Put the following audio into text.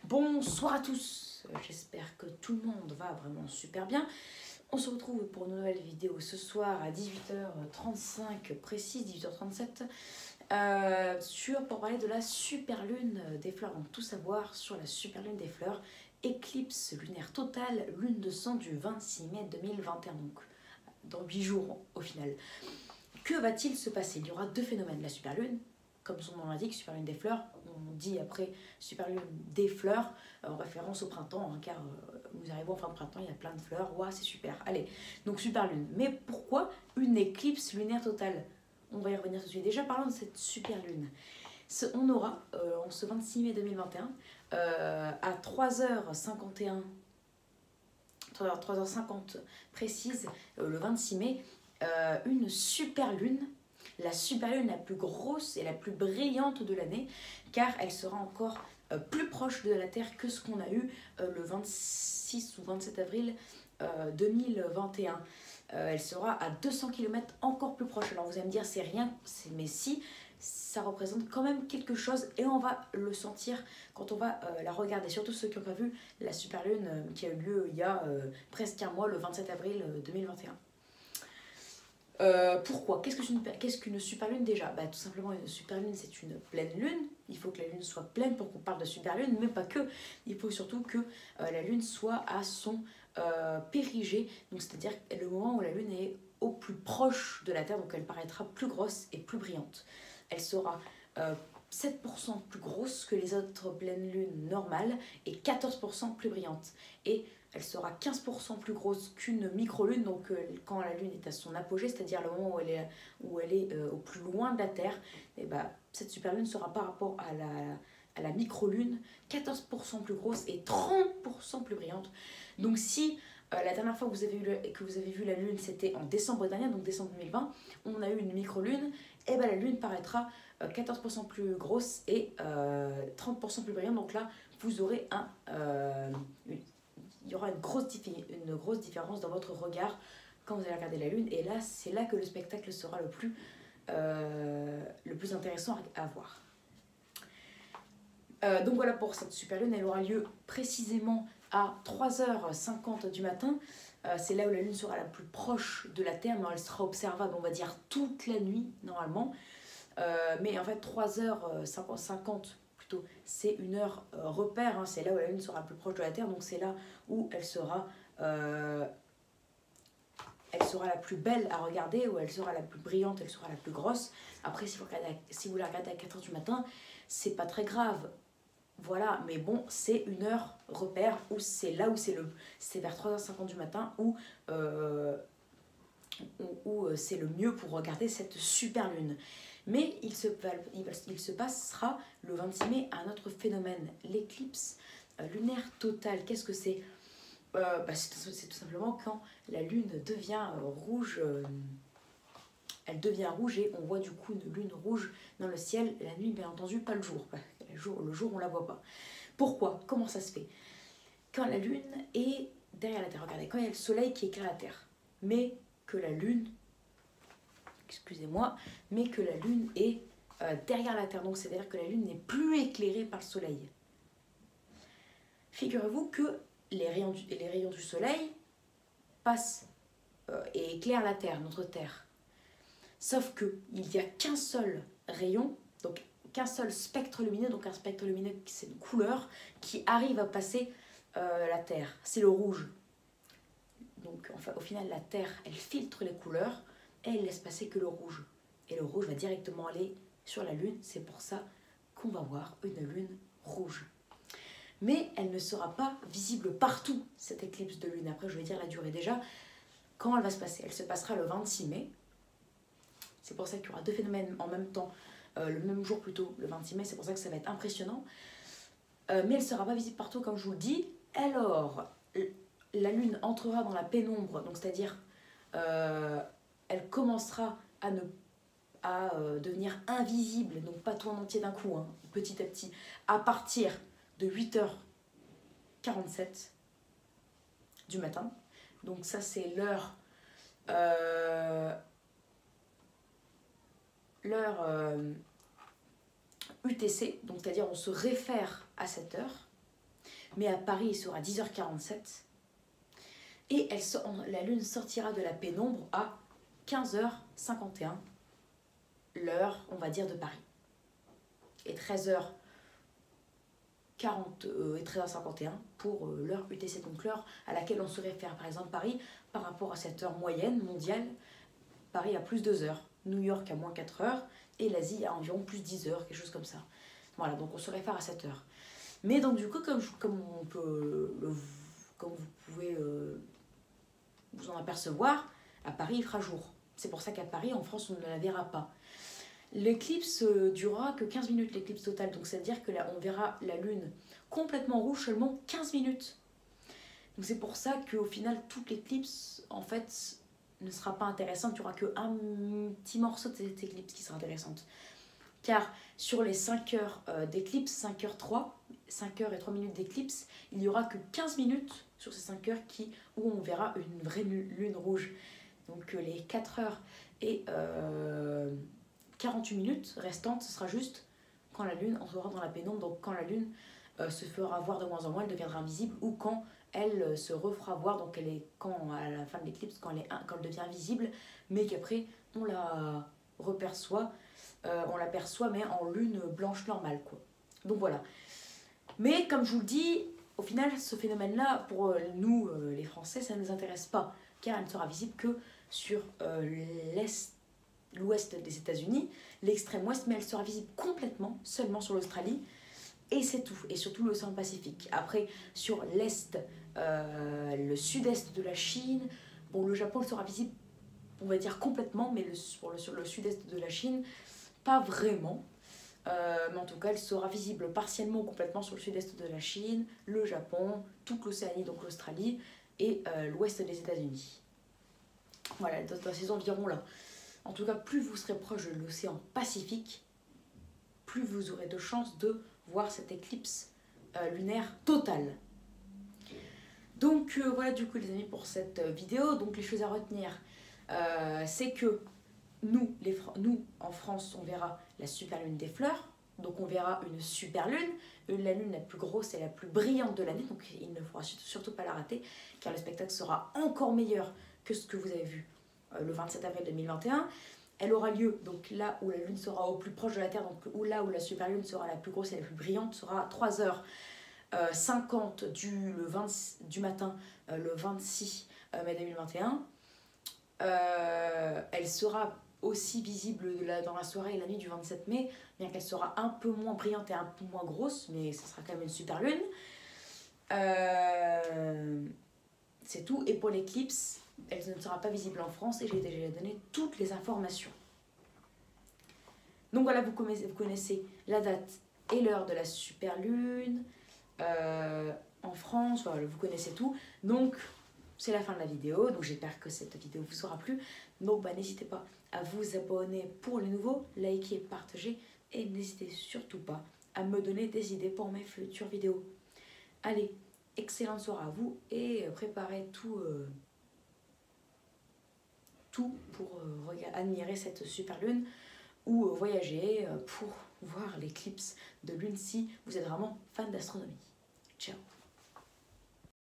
Bonsoir à tous, j'espère que tout le monde va vraiment super bien. On se retrouve pour une nouvelle vidéo ce soir à 18h35 précise, 18h37, pour parler de la super lune des fleurs. Donc tout savoir sur la super lune des fleurs, éclipse lunaire totale, lune de sang du 26 mai 2021, donc dans 8 jours au final. Que va-t-il se passer? Il y aura deux phénomènes, la super lune, comme son nom l'indique, super lune des fleurs, on dit après super lune des fleurs, en référence au printemps, hein, car nous arrivons en fin de printemps, il y a plein de fleurs, waouh, c'est super. Allez, donc super lune. Mais pourquoi une éclipse lunaire totale? On va y revenir tout de suite. Déjà, parlons de cette super lune. On aura, en ce 26 mai 2021, à 3h51, 3h50 précise, le 26 mai, une super lune, la super lune la plus grosse et la plus brillante de l'année, car elle sera encore plus proche de la Terre que ce qu'on a eu le 26 ou 27 avril 2021. Elle sera à 200 km encore plus proche. Alors vous allez me dire c'est rien, mais si, ça représente quand même quelque chose et on va le sentir quand on va la regarder. Surtout ceux qui n'ont pas vu la super lune qui a eu lieu il y a presque un mois, le 27 avril 2021. Pourquoi? Qu'est-ce qu'une super lune déjà? Tout simplement, une super lune, c'est une pleine lune. Il faut que la lune soit pleine pour qu'on parle de super lune, mais pas que. Il faut surtout que la lune soit à son périgée, donc c'est-à-dire le moment où la lune est au plus proche de la Terre, donc elle paraîtra plus grosse et plus brillante. Elle sera 7% plus grosse que les autres pleines lunes normales et 14% plus brillante. Et elle sera 15% plus grosse qu'une microlune, donc quand la lune est à son apogée, c'est-à-dire le moment où elle est au plus loin de la Terre, et cette superlune sera par rapport à la microlune 14% plus grosse et 30% plus brillante. Donc si la dernière fois que vous avez vu la lune, c'était en décembre dernier, donc décembre 2020, on a eu une microlune, et la lune paraîtra 14% plus grosse et 30% plus brillante. Donc là, vous aurez il y aura une grosse différence dans votre regard quand vous allez regarder la lune. Et là, c'est là que le spectacle sera le plus intéressant à voir. Donc voilà pour cette super lune. Elle aura lieu précisément à 3h50 du matin. C'est là où la lune sera la plus proche de la Terre, mais elle sera observable, on va dire, toute la nuit normalement. Mais en fait, 3h50 plutôt, c'est une heure repère, hein, c'est là où la lune sera plus proche de la Terre, donc c'est là où elle sera la plus belle à regarder, où elle sera la plus brillante, elle sera la plus grosse. Après, si vous la regardez à 4h du matin, c'est pas très grave. Voilà, mais bon, c'est une heure repère, où c'est là où c'est vers 3h50 du matin où c'est le mieux pour regarder cette super lune. Mais il se passera le 26 mai un autre phénomène, l'éclipse lunaire totale. Qu'est-ce que c'est? C'est tout simplement quand la lune devient rouge. Elle devient rouge et on voit du coup une lune rouge dans le ciel. La nuit, bien entendu, pas le jour. Le jour, on la voit pas. Pourquoi? Comment ça se fait? Quand la lune est derrière la Terre, regardez, quand il y a le soleil qui éclaire la Terre, mais que la lune, mais que la lune est derrière la Terre, donc c'est-à-dire que la lune n'est plus éclairée par le soleil. Figurez-vous que les rayons du soleil passent et éclairent la Terre, notre Terre. Sauf qu'il n'y a qu'un seul rayon, donc qu'un seul spectre lumineux, donc un spectre lumineux, c'est une couleur qui arrive à passer la Terre, c'est le rouge. Donc enfin, au final, la Terre, elle filtre les couleurs et elle laisse passer que le rouge. Et le rouge va directement aller sur la Lune, c'est pour ça qu'on va voir une Lune rouge. Mais elle ne sera pas visible partout, cette éclipse de Lune. Après, je vais dire la durée déjà. Quand elle va se passer? Elle se passera le 26 mai. C'est pour ça qu'il y aura deux phénomènes en même temps, le même jour plutôt, le 26 mai. C'est pour ça que ça va être impressionnant. Mais elle ne sera pas visible partout, comme je vous le dis. Alors, la Lune entrera dans la pénombre, donc c'est-à-dire elle commencera à devenir invisible, donc pas tout en entier d'un coup, hein, petit à petit, à partir de 8h47 du matin. Donc ça c'est l'heure UTC, donc c'est-à-dire on se réfère à cette heure. mais à Paris il sera 10h47 et la lune sortira de la pénombre à 15h51, l'heure on va dire de Paris, et 13h40 et 13h51 pour l'heure UTC, donc l'heure à laquelle on se réfère. Par exemple Paris par rapport à cette heure moyenne mondiale, Paris a plus 2 heures, New York a moins 4 heures et l'Asie a environ plus 10 heures, quelque chose comme ça. Voilà, donc on se réfère à cette heure. Mais donc du coup, comme vous pouvez vous en apercevoir, à Paris il fera jour. C'est pour ça qu'à Paris, en France, on ne la verra pas. L'éclipse durera que 15 minutes, l'éclipse totale. Donc c'est-à-dire que là, on verra la lune complètement rouge seulement 15 minutes. Donc c'est pour ça qu'au final, toute l'éclipse, en fait, ne sera pas intéressante. Il n'y aura qu'un petit morceau de cette éclipse qui sera intéressante. Car sur les 5 heures d'éclipse, 5h03, 5 heures et 3 minutes d'éclipse, il n'y aura que 15 minutes sur ces 5 heures où on verra une vraie lune rouge. Donc les 4 heures et 48 minutes restantes, ce sera juste quand la lune entrera dans la pénombre, donc quand la lune se fera voir de moins en moins, elle deviendra invisible, ou quand elle se refera voir, donc quand à la fin de l'éclipse, quand elle devient visible, mais qu'après on la reperçoit, on l'aperçoit mais en lune blanche normale, quoi. Donc voilà. Mais comme je vous le dis, au final, ce phénomène-là, pour nous, les Français, ça ne nous intéresse pas, car elle ne sera visible que sur l'ouest des États-Unis, l'extrême ouest, mais elle sera visible complètement seulement sur l'Australie, et c'est tout, et surtout l'océan Pacifique. Après, sur l'est, le sud-est de la Chine, bon, le Japon sera visible, on va dire complètement, mais sur le sud-est de la Chine, pas vraiment. Mais en tout cas, elle sera visible partiellement ou complètement sur le sud-est de la Chine, le Japon, toute l'Océanie, donc l'Australie, et l'ouest des États-Unis. Voilà, dans ces environs-là. En tout cas, plus vous serez proche de l'océan Pacifique, plus vous aurez de chances de voir cette éclipse lunaire totale. Donc voilà du coup les amis pour cette vidéo. Donc les choses à retenir, c'est que nous, en France, on verra la super lune des fleurs. Donc on verra une super lune, la lune la plus grosse et la plus brillante de l'année. Donc il ne faudra surtout pas la rater, car le spectacle sera encore meilleur que ce que vous avez vu le 27 avril 2021. Elle aura lieu donc là où la lune sera au plus proche de la Terre, donc là où la super lune sera la plus grosse et la plus brillante, sera à 3h50 du matin, le 26 mai 2021. Elle sera aussi visible dans la soirée et la nuit du 27 mai, bien qu'elle sera un peu moins brillante et un peu moins grosse, mais ce sera quand même une super lune. C'est tout. Et pour l'éclipse, elle ne sera pas visible en France et j'ai déjà donné toutes les informations. Donc voilà, vous connaissez la date et l'heure de la super lune en France, voilà, vous connaissez tout. Donc c'est la fin de la vidéo, donc j'espère que cette vidéo vous aura plu. Donc n'hésitez pas à vous abonner pour les nouveaux, liker, partager et n'hésitez surtout pas à me donner des idées pour mes futures vidéos. Allez, excellente soirée à vous et préparez tout pour admirer cette super lune ou voyager pour voir l'éclipse de lune si vous êtes vraiment fan d'astronomie. Ciao!